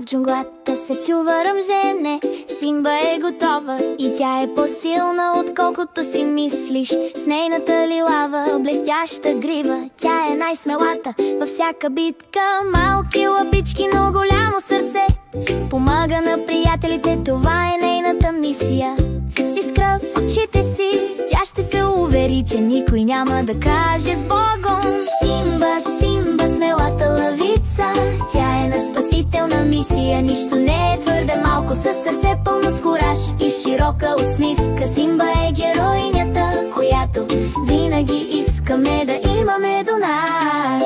В джунглата се чува ръмжене, Симба е готова и тя е по-силна, отколкото си мислиш. С нейната лилава, блестяща грива, тя е най-смелата във всяка битка. Малки лапички, но голямо сърце, помага на приятелите, това е нейната мисия. С искра в очите си, тя ще се увери, че никой няма да каже с Богом. Симба, Симба, смелата лъвица, тя е на спасителна мисия. Нищо не е твърде малко, със сърце пълно с кураж и широка усмивка. Симба е героинята, която винаги искаме да имаме до нас.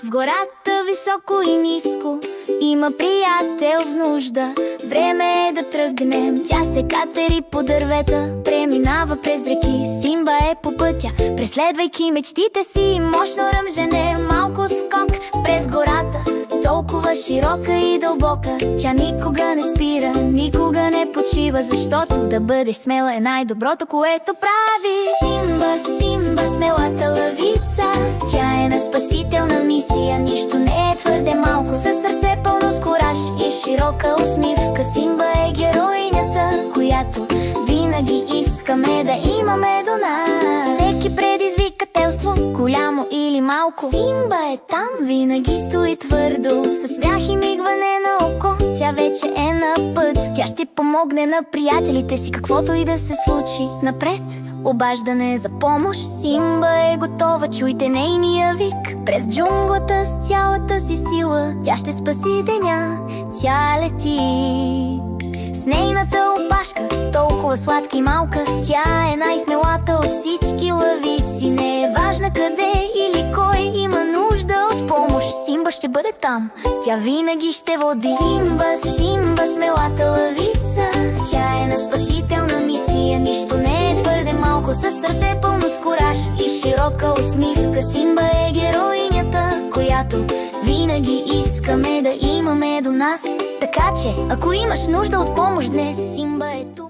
В гората високо и ниско има приятел в нужда. Време е да тръгнем. Тя се катери по дървета, преминава през реки. Симба е по пътя, преследвайки мечтите си. Мощно ръмжене, малко скок през гората, толкова широка и дълбока. Тя никога не спира, никога не почива, защото да бъдеш смела е най-доброто, което прави. Симба, Симба, смелата лъвица, тя е на спасителна мисия. Нищо не е твърде малко, със сърце пълно с кураж и широка усмивка. Симба е героинята, която винаги искаме да имаме до нас. Всеки предизвикателство, голямо или малко, Симба е там, винаги стои твърдо. Със смях и мигване на око, тя вече е на път. Тя ще помогне на приятелите си, каквото и да се случи. Напред, обаждане за помощ, Симба е готова, чуйте нейния вик. През джунглата с цялата си сила, тя ще спаси деня, тя лети. С нейната опашка, толкова сладка и малка, тя е най-смелата от всички лъвици. Не е важна къде или кой има нужда от помощ, Симба ще бъде там, тя винаги ще води. Симба, Симба, смелата лъвица, тя е на спасителна мисия. Нищо не е твърде малко, със сърце пълно с кураж и широка усмивка. Симба е героинята, която винаги искаме да имаме до нас. Така че, ако имаш нужда от помощ днес, Симба е тук.